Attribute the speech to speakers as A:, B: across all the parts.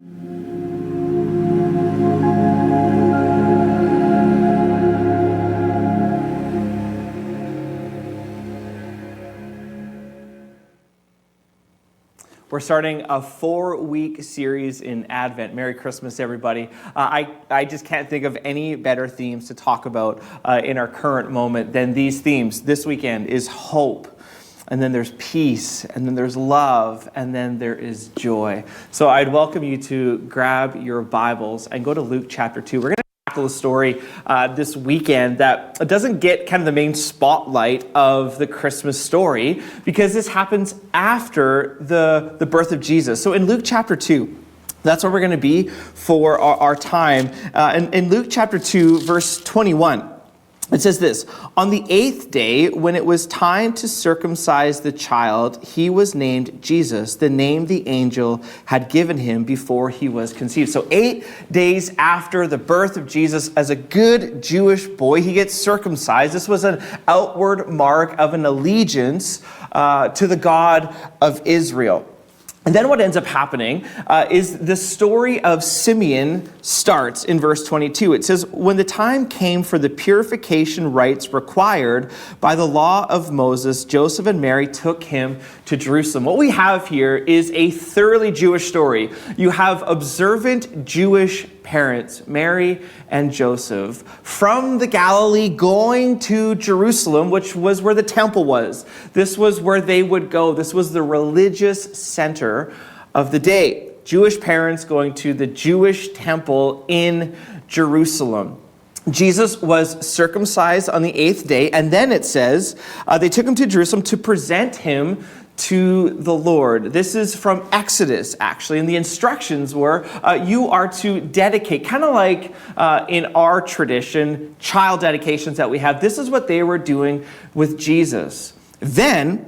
A: We're starting a 4-week series in Advent. Merry Christmas, everybody. I just can't think of any better themes to talk about in our current moment than these themes. This weekend is hope, and then there's peace, and then there's love, and then there is joy. So I'd welcome you to grab your Bibles and go to Luke chapter 2. We're going to tackle a story this weekend that doesn't get kind of the main spotlight of the Christmas story because this happens after the birth of Jesus. So in Luke chapter 2, that's where we're going to be for our time. In Luke chapter 2, verse 21, it says this: "On the 8th day, when it was time to circumcise the child, he was named Jesus, the name the angel had given him before he was conceived." So 8 days after the birth of Jesus, as a good Jewish boy, he gets circumcised. This was an outward mark of an allegiance to the God of Israel. And then what ends up happening is the story of Simeon starts in verse 22. It says, "When the time came for the purification rites required by the law of Moses, Joseph and Mary took him to Jerusalem." What we have here is a thoroughly Jewish story. You have observant Jewish parents, Mary and Joseph, from the Galilee going to Jerusalem, which was where the temple was. This was where they would go. This was the religious center of the day. Jewish parents going to the Jewish temple in Jerusalem. Jesus was circumcised on the 8th day, and then it says they took him to Jerusalem to present him to the Lord. This is from Exodus, actually, and the instructions were you are to dedicate, kind of like in our tradition, child dedications that we have. This is what they were doing with Jesus. Then,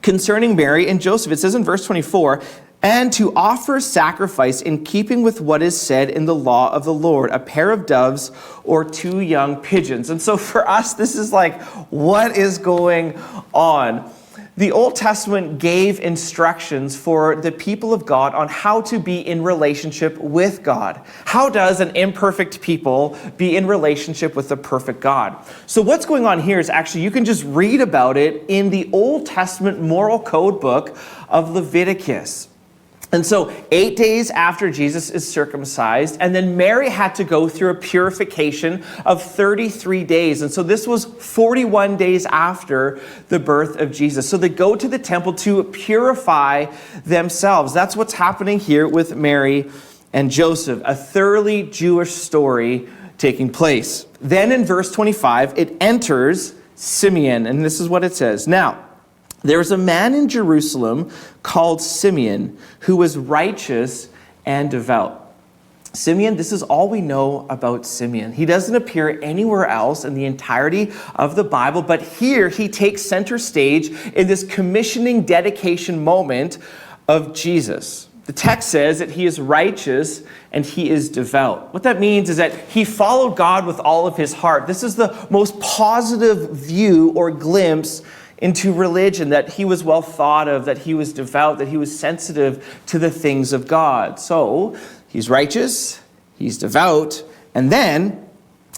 A: concerning Mary and Joseph, it says in verse 24, "And to offer sacrifice in keeping with what is said in the law of the Lord, a pair of doves or 2 young pigeons." And so for us, this is like, what is going on? The Old Testament gave instructions for the people of God on how to be in relationship with God. How does an imperfect people be in relationship with the perfect God? So what's going on here is actually, you can just read about it in the Old Testament moral code book of Leviticus. And so 8 days after Jesus is circumcised, and then Mary had to go through a purification of 33 days. And so this was 41 days after the birth of Jesus. So they go to the temple to purify themselves. That's what's happening here with Mary and Joseph, a thoroughly Jewish story taking place. Then in verse 25, it enters Simeon, and this is what it says. "Now, there was a man in Jerusalem called Simeon who was righteous and devout." Simeon, this is all we know about Simeon. He doesn't appear anywhere else in the entirety of the Bible, but here he takes center stage in this commissioning dedication moment of Jesus. The text says that he is righteous and he is devout. What that means is that he followed God with all of his heart. This is the most positive view or glimpse into religion, that he was well thought of, that he was devout, that he was sensitive to the things of God. So he's righteous, he's devout, and then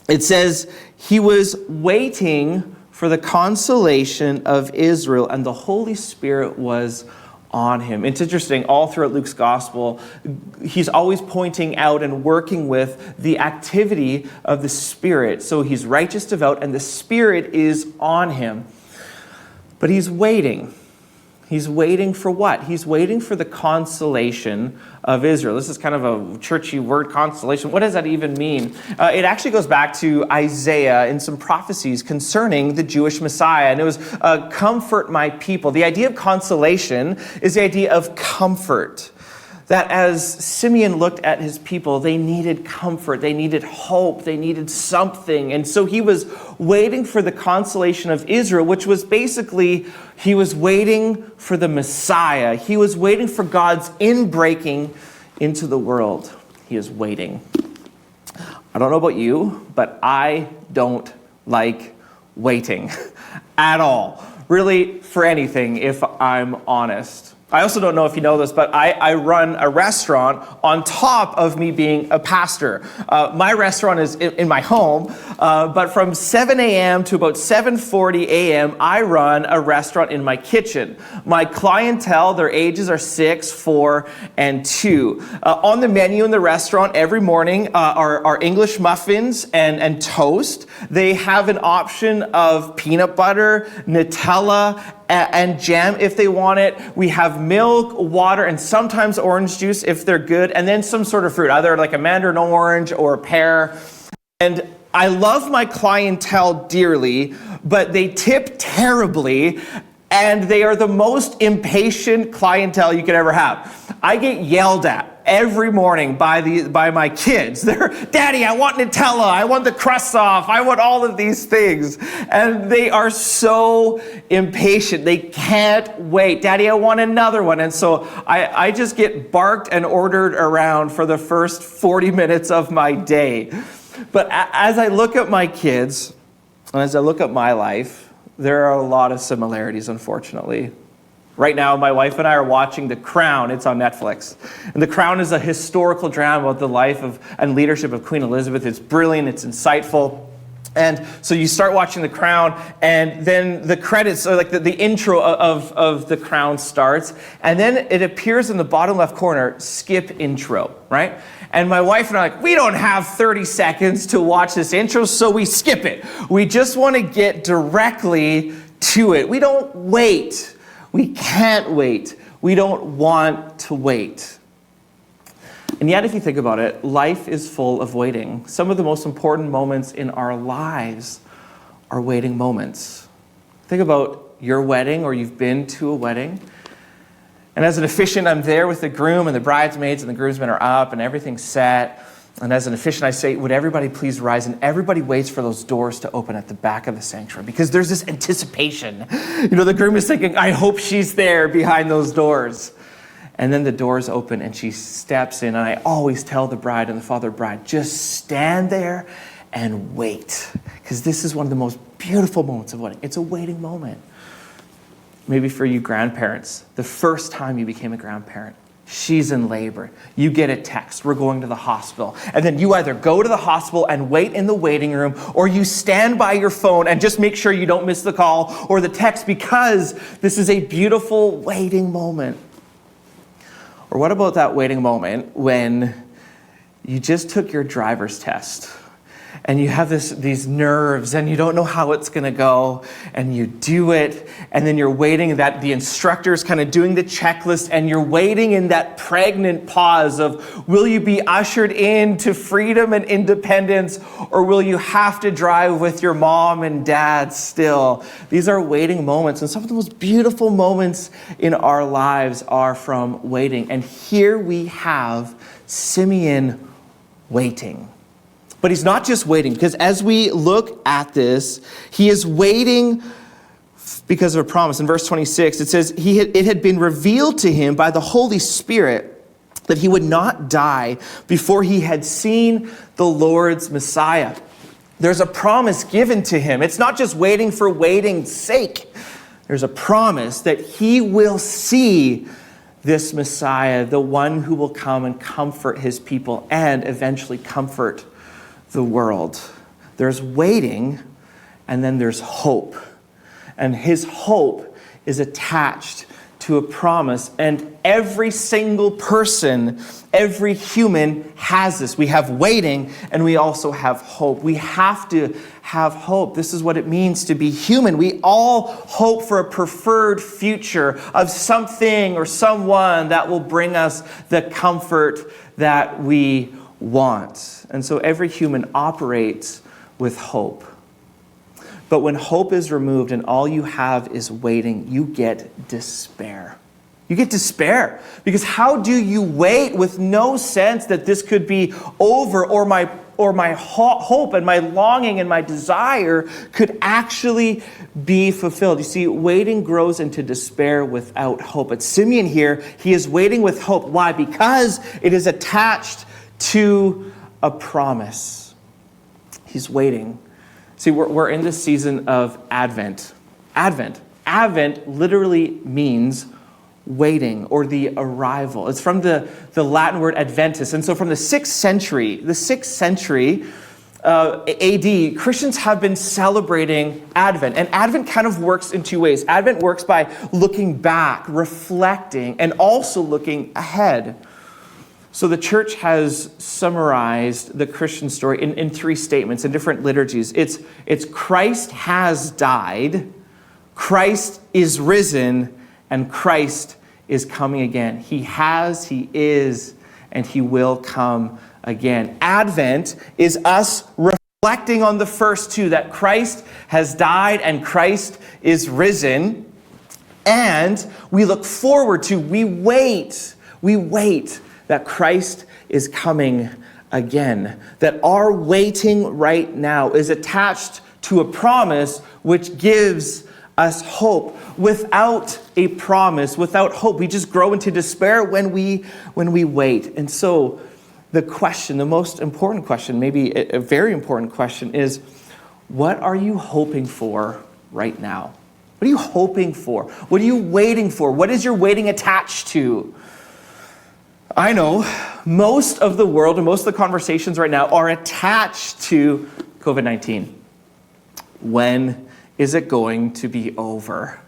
A: it says he was waiting for the consolation of Israel, and the Holy Spirit was on him. It's interesting, all throughout Luke's gospel, he's always pointing out and working with the activity of the Spirit. So he's righteous, devout, and the Spirit is on him. But he's waiting. He's waiting for what? He's waiting for the consolation of Israel. This is kind of a churchy word, consolation. What does that even mean? It actually goes back to Isaiah in some prophecies concerning the Jewish Messiah. And it was, comfort my people. The idea of consolation is the idea of comfort. That as Simeon looked at his people, they needed comfort, they needed hope, they needed something. And so he was waiting for the consolation of Israel, which was basically, he was waiting for the Messiah. He was waiting for God's inbreaking into the world. He is waiting. I don't know about you, but I don't like waiting at all. Really, for anything, if I'm honest. I also don't know if you know this, but I run a restaurant on top of me being a pastor. My restaurant is in my home, but from 7 a.m. to about 7:40 a.m., I run a restaurant in my kitchen. My clientele, their ages are 6, 4, and 2. On the menu in the restaurant every morning are English muffins and toast. They have an option of peanut butter, Nutella, and jam if they want it. We have milk, water, and sometimes orange juice if they're good, and then some sort of fruit, either like a mandarin orange or a pear. And I love my clientele dearly, but they tip terribly, and they are the most impatient clientele you could ever have. I get yelled at every morning by my kids. They're, Daddy, I want Nutella, I want the crust off, I want all of these things. And they are so impatient. They can't wait. Daddy, I want another one. And so I just get barked and ordered around for the first 40 minutes of my day. But as I look at my kids, and as I look at my life, there are a lot of similarities, unfortunately. Right now, my wife and I are watching The Crown. It's on Netflix. And The Crown is a historical drama about the life and leadership of Queen Elizabeth. It's brilliant. It's insightful. And so you start watching The Crown, and then the credits, or like the intro of The Crown starts, and then it appears in the bottom left corner, skip intro, right? And my wife and I are like, we don't have 30 seconds to watch this intro, so we skip it. We just want to get directly to it. We don't wait. We can't wait. We don't want to wait. And yet, if you think about it, life is full of waiting. Some of the most important moments in our lives are waiting moments. Think about your wedding, or you've been to a wedding. And as an officiant, I'm there with the groom and the bridesmaids, and the groomsmen are up and everything's set. And as an officiant, I say, would everybody please rise? And everybody waits for those doors to open at the back of the sanctuary because there's this anticipation. You know, the groom is thinking, I hope she's there behind those doors. And then the doors open and she steps in. And I always tell the bride and the father of the bride, just stand there and wait. Because this is one of the most beautiful moments of wedding. It's a waiting moment. Maybe for you grandparents, the first time you became a grandparent, she's in labor. You get a text, we're going to the hospital. And then you either go to the hospital and wait in the waiting room, or you stand by your phone and just make sure you don't miss the call or the text, because this is a beautiful waiting moment. Or what about that waiting moment when you just took your driver's test and you have these nerves and you don't know how it's going to go, and you do it, and then you're waiting, that the instructor's kind of doing the checklist, and you're waiting in that pregnant pause of, will you be ushered into freedom and independence, or will you have to drive with your mom and dad still? These are waiting moments, and some of the most beautiful moments in our lives are from waiting. And here we have Simeon waiting. But he's not just waiting, because as we look at this, he is waiting because of a promise. In verse 26, it says, it had been revealed to him by the Holy Spirit that he would not die before he had seen the Lord's Messiah. There's a promise given to him. It's not just waiting for waiting's sake. There's a promise that he will see this Messiah, the one who will come and comfort his people and eventually comfort the world. There's waiting, and then there's hope. And his hope is attached to a promise. And every single person, every human has this. We have waiting, and we also have hope. We have to have hope. This is what it means to be human. We all hope for a preferred future of something or someone that will bring us the comfort that we want. And so every human operates with hope. But when hope is removed and all you have is waiting, you get despair. You get despair. Because how do you wait with no sense that this could be over, or my hope and my longing and my desire could actually be fulfilled? You see, waiting grows into despair without hope. But Simeon here, he is waiting with hope. Why? Because it is attached to a promise. He's waiting. See, we're in this season of Advent. Advent literally means waiting, or the arrival. It's from the Latin word adventus. And so from the 6th century AD, Christians have been celebrating Advent. And Advent kind of works in two ways. Advent works by looking back, reflecting, and also looking ahead. So the church has summarized the Christian story in 3 statements in different liturgies. It's Christ has died, Christ is risen, and Christ is coming again. He has, he is, and he will come again. Advent is us reflecting on the first 2, that Christ has died and Christ is risen. And we look forward to, we wait that Christ is coming again. That our waiting right now is attached to a promise which gives us hope. Without a promise, without hope, we just grow into despair when we wait. And so the question, the most important question, maybe a very important question, is what are you hoping for right now? What are you hoping for? What are you waiting for? What is your waiting attached to? I know most of the world and most of the conversations right now are attached to COVID-19. When is it going to be over?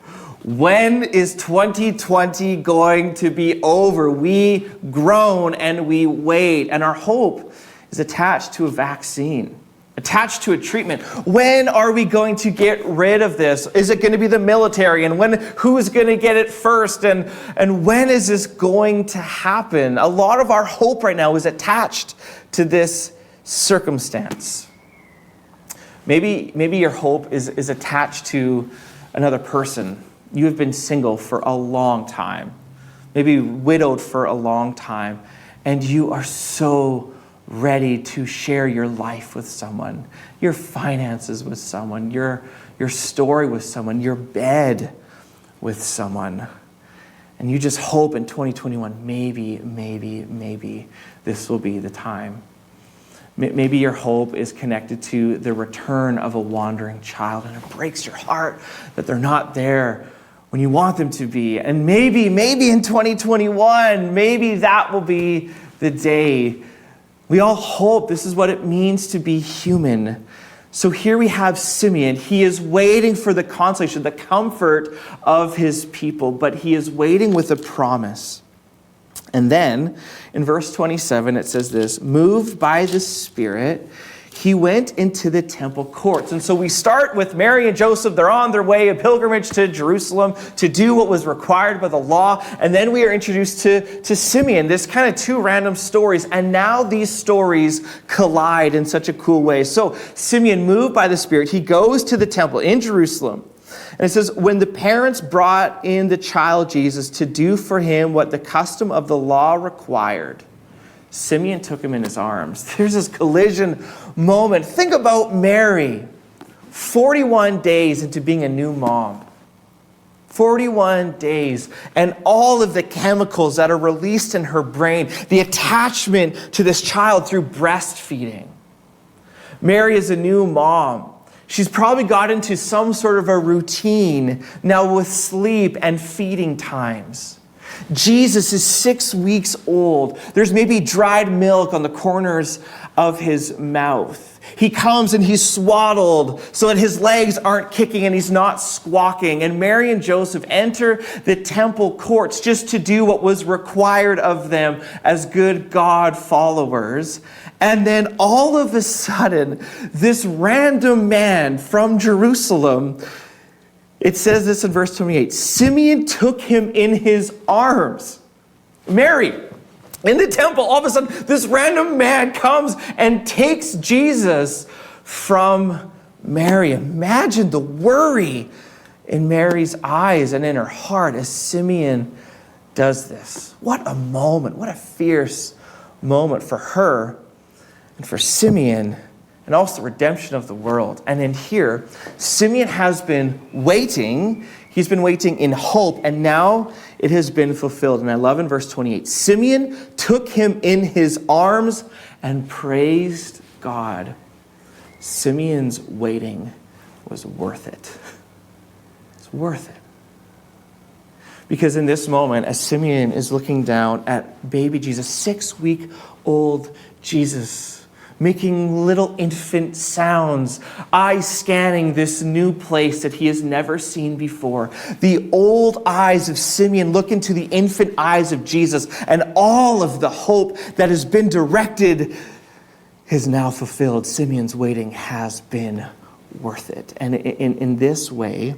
A: When is 2020 going to be over? We groan and we wait, and our hope is attached to a vaccine, attached to a treatment. When are we going to get rid of this? Is it going to be the military? And who is going to get it first? And when is this going to happen? A lot of our hope right now is attached to this circumstance. Maybe your hope is attached to another person. You have been single for a long time, maybe widowed for a long time, and you are so ready to share your life with someone, your finances with someone, your story with someone, your bed with someone. And you just hope in 2021, maybe this will be the time. Maybe your hope is connected to the return of a wandering child, and it breaks your heart that they're not there when you want them to be. And maybe in 2021, maybe that will be the day. We all hope. This is what it means to be human. So here we have Simeon. He is waiting for the consolation, the comfort of his people, but he is waiting with a promise. And then in verse 27, it says this: moved by the Spirit, he went into the temple courts. And so we start with Mary and Joseph. They're on their way, a pilgrimage to Jerusalem to do what was required by the law. And then we are introduced to Simeon, this kind of 2 random stories. And now these stories collide in such a cool way. So Simeon, moved by the Spirit, he goes to the temple in Jerusalem. And it says, when the parents brought in the child Jesus to do for him what the custom of the law required, Simeon took him in his arms. There's this collision moment. Think about Mary, 41 days into being a new mom. 41 days, and all of the chemicals that are released in her brain, the attachment to this child through breastfeeding. Mary is a new mom. She's probably got into some sort of a routine now with sleep and feeding times. Jesus is 6 weeks old. There's maybe dried milk on the corners of his mouth. He comes and he's swaddled so that his legs aren't kicking and he's not squawking. And Mary and Joseph enter the temple courts just to do what was required of them as good God followers. And then all of a sudden, this random man from Jerusalem, it says this in verse 28, Simeon took him in his arms. Mary, in the temple, all of a sudden, this random man comes and takes Jesus from Mary. Imagine the worry in Mary's eyes and in her heart as Simeon does this. What a moment, what a fierce moment for her and for Simeon, and also the redemption of the world. And in here, Simeon has been waiting. He's been waiting in hope, and now it has been fulfilled. And I love in verse 28, Simeon took him in his arms and praised God. Simeon's waiting was worth it. It's worth it. Because in this moment, as Simeon is looking down at baby Jesus, 6-week-old Jesus, making little infant sounds, eyes scanning this new place that he has never seen before. The old eyes of Simeon look into the infant eyes of Jesus, and all of the hope that has been directed is now fulfilled. Simeon's waiting has been worth it. And in this way,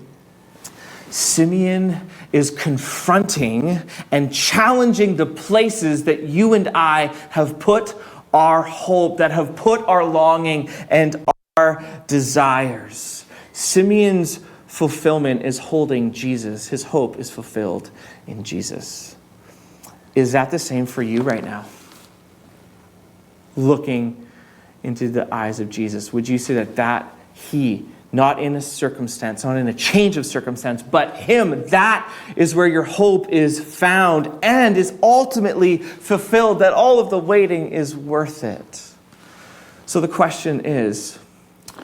A: Simeon is confronting and challenging the places that you and I have put our hope, that have put our longing and our desires. Simeon's fulfillment is holding Jesus. His hope is fulfilled in Jesus. Is that the same for you right now? Looking into the eyes of Jesus, would you say that he, not in a circumstance, not in a change of circumstance, but him, that is where your hope is found and is ultimately fulfilled, that all of the waiting is worth it? So the question is,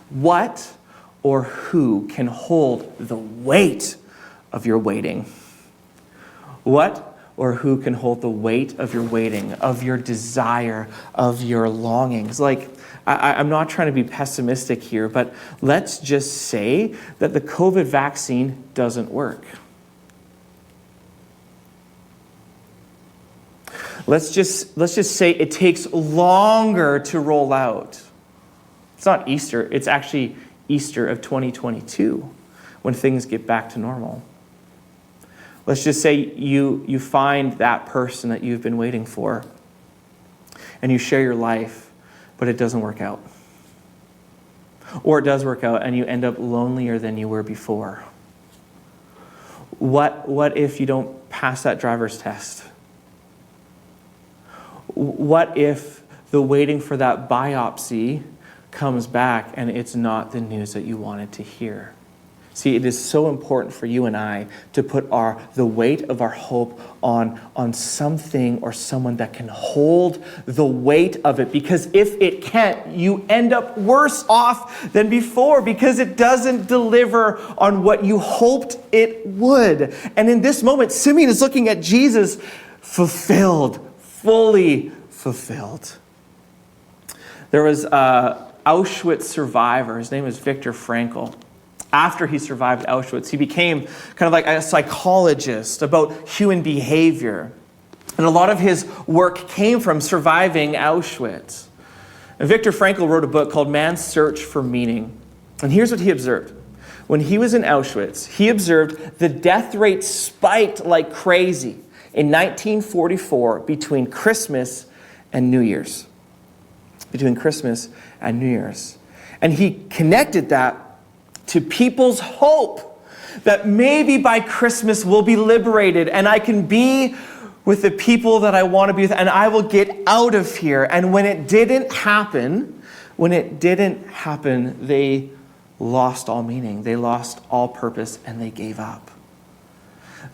A: what or who can hold the weight of your waiting? What or who can hold the weight of your waiting, of your desire, of your longings? Like, I'm not trying to be pessimistic here, but let's just say that the COVID vaccine doesn't work. Let's just say it takes longer to roll out. It's not Easter, it's actually Easter of 2022 when things get back to normal. Let's just say you find that person that you've been waiting for and you share your life, but it doesn't work out. Or it does work out and you end up lonelier than you were before. What if you don't pass that driver's test? What if the waiting for that biopsy comes back and it's not the news that you wanted to hear? See, it is so important for you and I to put the weight of our hope on something or someone that can hold the weight of it. Because if it can't, you end up worse off than before because it doesn't deliver on what you hoped it would. And in this moment, Simeon is looking at Jesus fulfilled, fully fulfilled. There was an Auschwitz survivor. His name is Viktor Frankl. After he survived Auschwitz, he became kind of like a psychologist about human behavior. And a lot of his work came from surviving Auschwitz. And Viktor Frankl wrote a book called Man's Search for Meaning. And here's what he observed. When he was in Auschwitz, he observed the death rate spiked like crazy in 1944 between Christmas and New Year's. Between Christmas and New Year's. And he connected that to people's hope that maybe by Christmas we'll be liberated and I can be with the people that I want to be with and I will get out of here. And when it didn't happen, they lost all meaning. They lost all purpose and they gave up.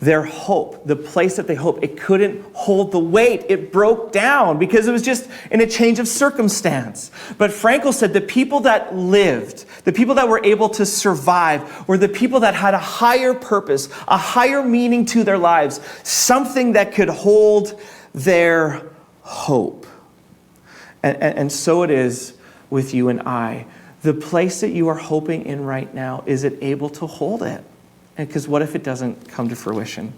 A: Their hope, the place that they hoped, it couldn't hold the weight. It broke down because it was just in a change of circumstance. But Frankl said the people that lived, the people that were able to survive, were the people that had a higher purpose, a higher meaning to their lives, something that could hold their hope. And so it is with you and I. The place that you are hoping in right now, is it able to hold it? Because what if it doesn't come to fruition?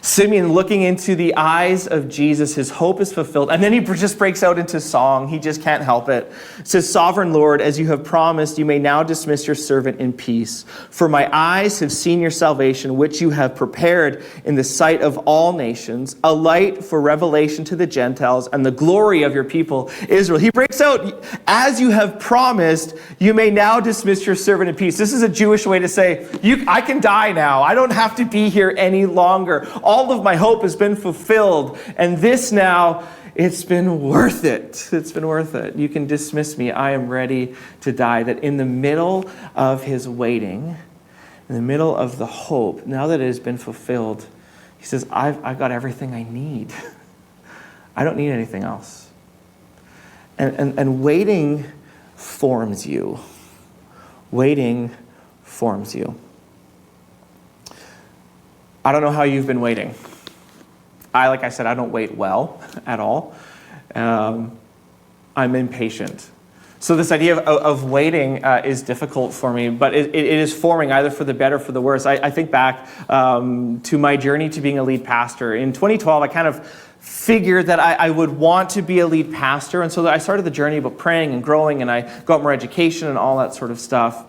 A: Simeon, looking into the eyes of Jesus, his hope is fulfilled. And then he just breaks out into song. He just can't help it. It says, "Sovereign Lord, as you have promised, you may now dismiss your servant in peace. For my eyes have seen your salvation, which you have prepared in the sight of all nations, a light for revelation to the Gentiles and the glory of your people, Israel." He breaks out, "As you have promised, you may now dismiss your servant in peace." This is a Jewish way to say, I can die now. I don't have to be here any longer. All of my hope has been fulfilled. And this now, it's been worth it. It's been worth it. You can dismiss me. I am ready to die. That in the middle of his waiting, in the middle of the hope, now that it has been fulfilled, he says, I've got everything I need. I don't need anything else. And waiting forms you. Waiting forms you. I don't know how you've been waiting. Like I said, I don't wait well at all. I'm impatient. So this idea of waiting is difficult for me, but it is forming either for the better or for the worse. I think back to my journey to being a lead pastor. In 2012, I kind of figured that I would want to be a lead pastor, and so I started the journey about praying and growing, and I got more education and all that sort of stuff.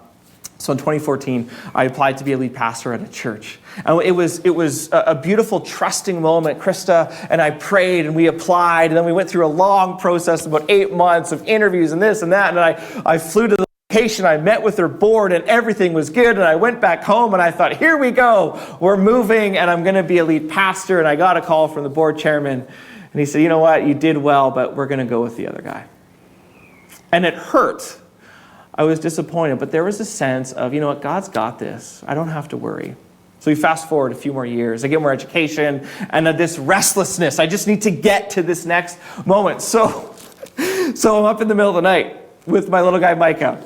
A: So in 2014, I applied to be a lead pastor at a church. And it was a beautiful, trusting moment. Krista and I prayed and we applied, and then we went through a long process, about 8 months of interviews and this and that. And I flew to the location, I met with their board, and everything was good. And I went back home and I thought, here we go. We're moving and I'm going to be a lead pastor. And I got a call from the board chairman. And he said, you know what, you did well, but we're going to go with the other guy. And it hurt. I was disappointed, but there was a sense of, you know what, God's got this. I don't have to worry. So we fast forward a few more years. I get more education and this restlessness. I just need to get to this next moment. So I'm up in the middle of the night with my little guy, Micah.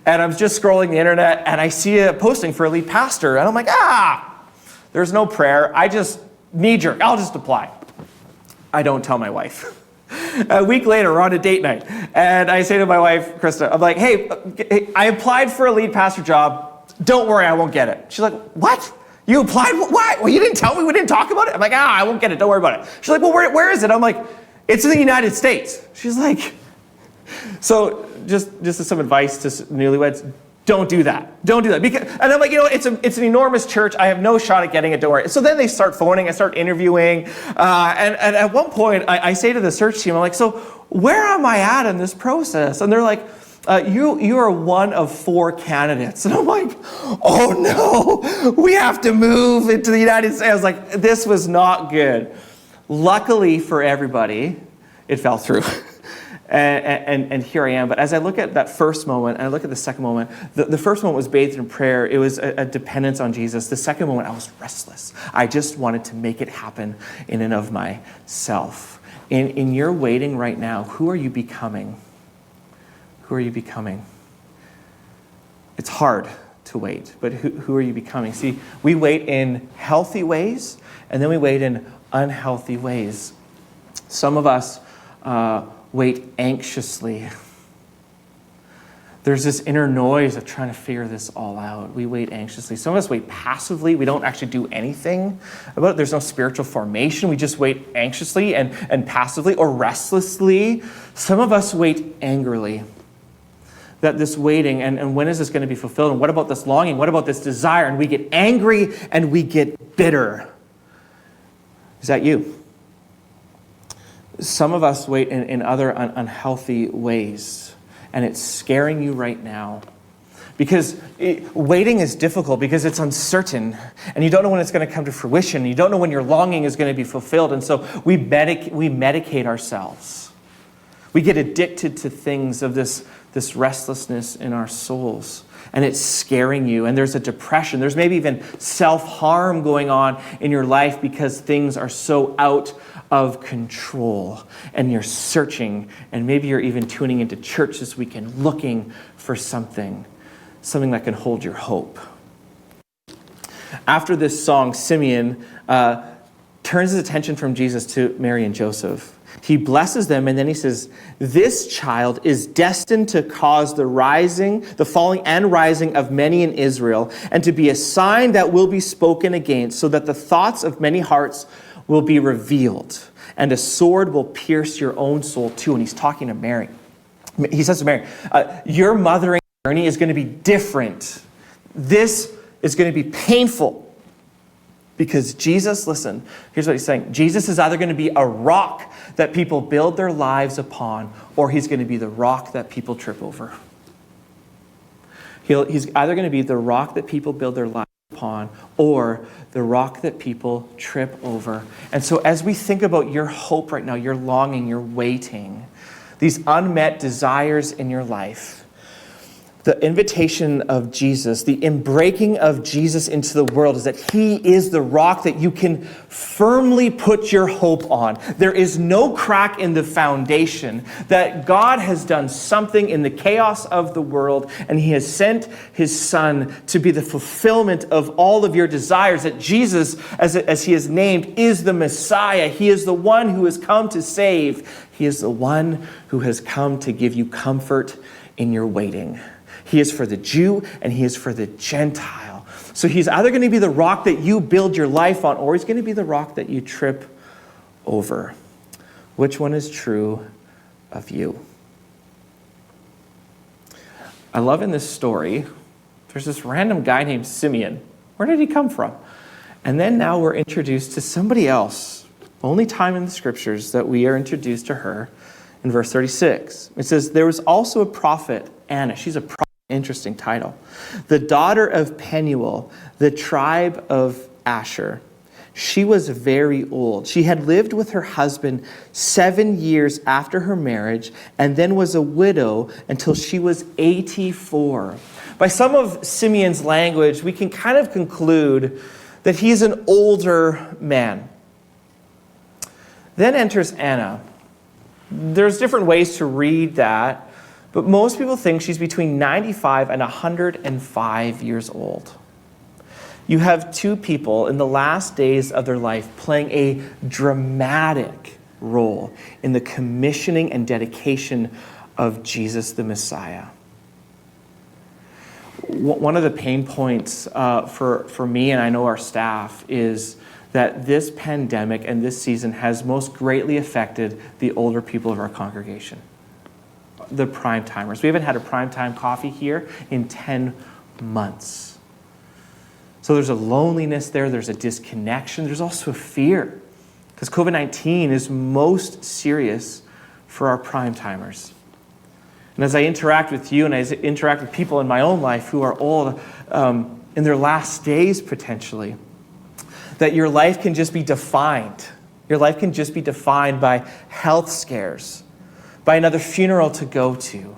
A: And I'm just scrolling the internet and I see a posting for a lead pastor. And I'm like, there's no prayer. I just knee-jerk. I'll just apply. I don't tell my wife. A week later, we're on a date night, and I say to my wife, Krista, I'm like, hey, I applied for a lead pastor job. Don't worry, I won't get it. She's like, what? You applied? What? Well, you didn't tell me. We didn't talk about it? I'm like, I won't get it. Don't worry about it. She's like, well, where is it? I'm like, it's in the United States. She's like, so just as some advice to newlyweds, don't do that. Don't do that. And I'm like, you know, it's an enormous church. I have no shot at getting it. Don't worry. So then they start phoning. I start interviewing. And at one point, I say to the search team, I'm like, so where am I at in this process? And they're like, you are one of 4 candidates. And I'm like, oh no, we have to move into the United States. I was like, this was not good. Luckily for everybody, it fell through. And here I am. But as I look at that first moment, and I look at the second moment, the first moment was bathed in prayer. It was a dependence on Jesus. The second moment, I was restless. I just wanted to make it happen in and of myself. In your waiting right now, who are you becoming? Who are you becoming? It's hard to wait, but who are you becoming? See, we wait in healthy ways, and then we wait in unhealthy ways. Some of us wait anxiously. There's this inner noise of trying to figure this all out. We wait anxiously. Some of us wait passively. We don't actually do anything about it. There's no spiritual formation. We just wait anxiously and passively or restlessly. Some of us wait angrily. That this waiting, and when is this going to be fulfilled? And what about this longing? What about this desire? And we get angry and we get bitter. Is that you? Some of us wait in other unhealthy ways, and it's scaring you right now. Because waiting is difficult because it's uncertain, and you don't know when it's going to come to fruition. You don't know when your longing is going to be fulfilled, and so we medicate ourselves. We get addicted to things of this restlessness in our souls, and it's scaring you, and there's a depression. There's maybe even self-harm going on in your life because things are so out of control, and you're searching, and maybe you're even tuning into church this weekend looking for something that can hold your hope. After this song, Simeon turns his attention from Jesus to Mary and Joseph. He blesses them, and then he says, this child is destined to cause the falling and rising of many in Israel, and to be a sign that will be spoken against, so that the thoughts of many hearts will be revealed, and a sword will pierce your own soul too. And he's talking to Mary. He says to Mary, your mothering journey is going to be different. This is going to be painful. Because Jesus, listen, here's what he's saying. Jesus is either going to be a rock that people build their lives upon, or he's going to be the rock that people trip over. He's either going to be the rock that people build their lives upon, or the rock that people trip over. And so as we think about your hope right now, your longing, your waiting, these unmet desires in your life, The invitation of Jesus, the inbreaking of Jesus into the world is that he is the rock that you can firmly put your hope on. There is no crack in the foundation, that God has done something in the chaos of the world, and he has sent his son to be the fulfillment of all of your desires, that Jesus, as he is named, is the Messiah. He is the one who has come to save. He is the one who has come to give you comfort in your waiting. He is for the Jew and he is for the Gentile. So he's either going to be the rock that you build your life on, or he's going to be the rock that you trip over. Which one is true of you? I love in this story, there's this random guy named Simeon. Where did he come from? And then now we're introduced to somebody else. Only time in the scriptures that we are introduced to her. In verse 36, it says, there was also a prophet, Anna. She's a prophet. Interesting title. The daughter of Penuel, the tribe of Asher. She was very old. She had lived with her husband 7 years after her marriage and then was a widow until she was 84. By some of Simeon's language, we can kind of conclude that he's an older man. Then enters Anna. There's different ways to read that. But most people think she's between 95 and 105 years old. You have two people in the last days of their life playing a dramatic role in the commissioning and dedication of Jesus the Messiah. One of the pain points for me, and I know our staff, is that this pandemic and this season has most greatly affected the older people of our congregation. The prime timers. We haven't had a prime time coffee here in 10 months. So there's a loneliness there, there's a disconnection, there's also a fear. Because COVID-19 is most serious for our prime timers. And as I interact with you and as I interact with people in my own life who are old, in their last days potentially, that your life can just be defined. Your life can just be defined by health scares, by another funeral to go to,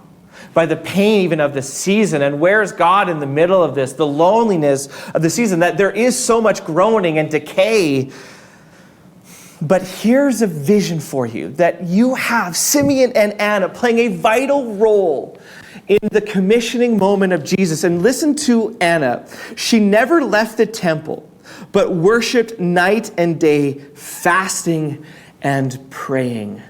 A: by the pain even of the season. And where's God in the middle of this? The loneliness of the season, that there is so much groaning and decay. But here's a vision for you, that you have Simeon and Anna playing a vital role in the commissioning moment of Jesus. And listen to Anna. She never left the temple, but worshiped night and day, fasting and praying.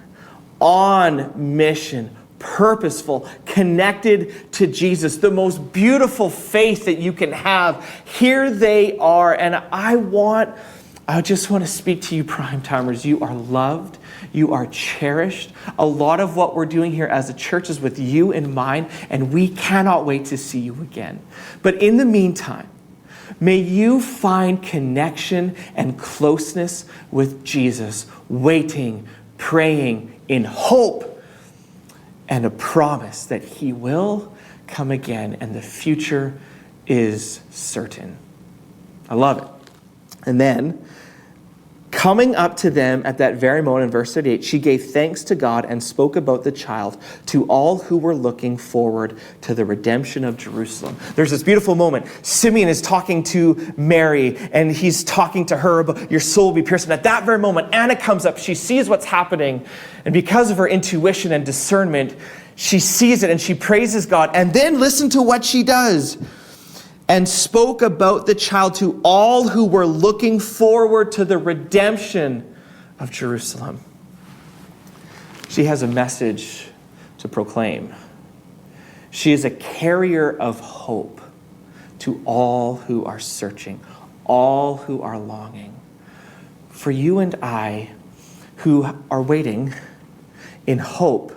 A: On mission, purposeful, connected to Jesus, the most beautiful faith that you can have. Here they are, and I just want to speak to you, prime timers. You are loved. You are cherished. A lot of what we're doing here as a church is with you in mind, and we cannot wait to see you again. But in the meantime, may you find connection and closeness with Jesus, waiting, praying, in hope and a promise that he will come again and the future is certain. I love it. And then, coming up to them at that very moment in verse 38, she gave thanks to God and spoke about the child to all who were looking forward to the redemption of Jerusalem. There's this beautiful moment. Simeon is talking to Mary, and he's talking to her about your soul will be pierced. And at that very moment, Anna comes up. She sees what's happening. And because of her intuition and discernment, she sees it and she praises God. And then listen to what she does. And spoke about the child to all who were looking forward to the redemption of Jerusalem. She has a message to proclaim. She is a carrier of hope to all who are searching, all who are longing. For you and I, who are waiting in hope,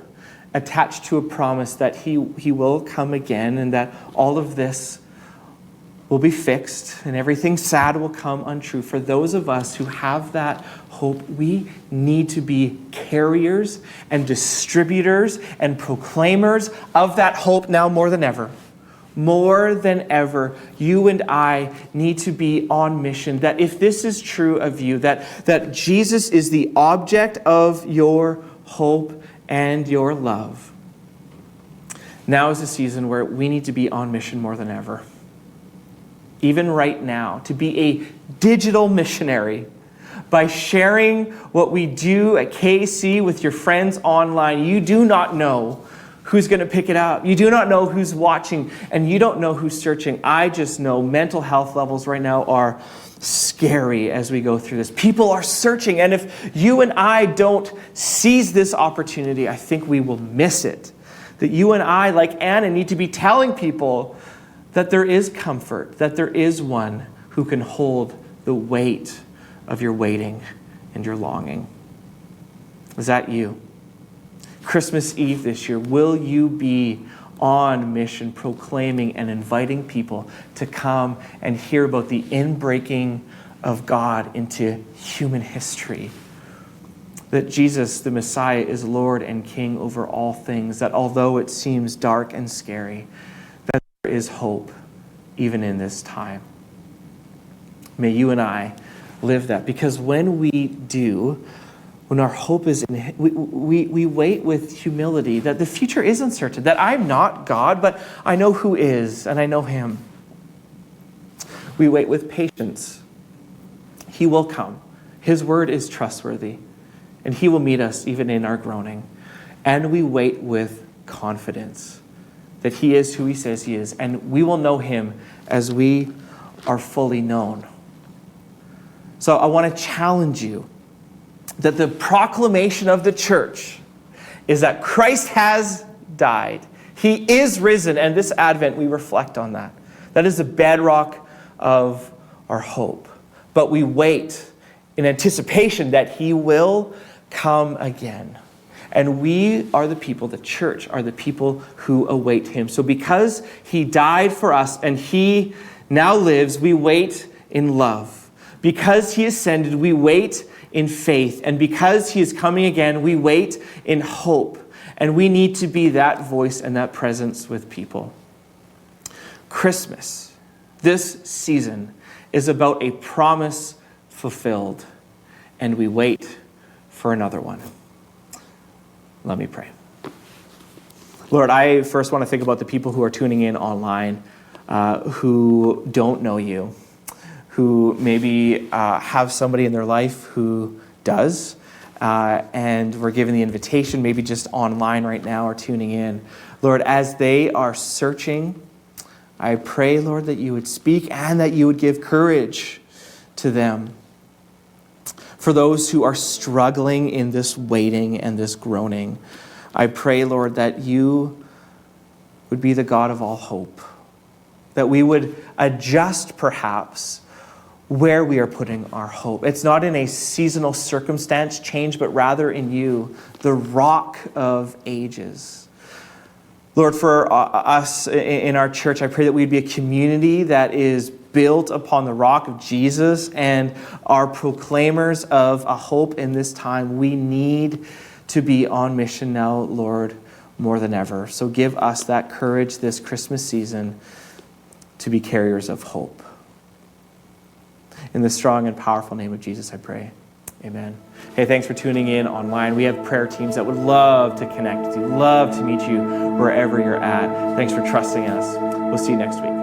A: attached to a promise that he will come again and that all of this will be fixed and everything sad will come untrue. For those of us who have that hope, we need to be carriers and distributors and proclaimers of that hope now more than ever. More than ever, you and I need to be on mission. That if this is true of you, that Jesus is the object of your hope and your love, Now is a season where we need to be on mission more than ever. Even right now, to be a digital missionary by sharing what we do at KC with your friends online. You do not know who's going to pick it up. You do not know who's watching, and you don't know who's searching. I just know mental health levels right now are scary as we go through this. People are searching, and if you and I don't seize this opportunity, I think we will miss it. That you and I, like Anna, need to be telling people that there is comfort, that there is one who can hold the weight of your waiting and your longing. Is that you? Christmas Eve this year, will you be on mission, proclaiming and inviting people to come and hear about the inbreaking of God into human history? That Jesus, the Messiah, is Lord and King over all things, that although it seems dark and scary, that there is hope even in this time. May you and I live that, because when we do, when our hope is in, we wait with humility, that the future is uncertain, that I'm not God, but I know who is, and I know him. We wait with patience. He will come. His word is trustworthy, and he will meet us even in our groaning. And we wait with confidence that he is who he says he is, and we will know him as we are fully known. So I want to challenge you that the proclamation of the church is that Christ has died. He is risen, and this Advent we reflect on that. That is the bedrock of our hope. But we wait in anticipation that he will come again. And we are the people, the church, are the people who await him. So because he died for us and he now lives, we wait in love. Because he ascended, we wait in faith. And because he is coming again, we wait in hope. And we need to be that voice and that presence with people. Christmas, this season, is about a promise fulfilled. And we wait for another one. Let me pray. Lord, I first want to think about the people who are tuning in online, who don't know you, who maybe have somebody in their life who does, and we're given the invitation, maybe just online right now or tuning in. Lord, as they are searching, I pray, Lord, that you would speak and that you would give courage to them. For those who are struggling in this waiting and this groaning, I pray, Lord, that you would be the God of all hope, that we would adjust perhaps where we are putting our hope. It's not in a seasonal circumstance change, but rather in you, the rock of ages. Lord, for us in our church, I pray that we'd be a community that is built upon the rock of Jesus and are proclaimers of a hope in this time. We need to be on mission now, Lord, more than ever. So give us that courage this Christmas season to be carriers of hope. In the strong and powerful name of Jesus, I pray. Amen. Hey, thanks for tuning in online. We have prayer teams that would love to connect with you, love to meet you wherever you're at. Thanks for trusting us. We'll see you next week.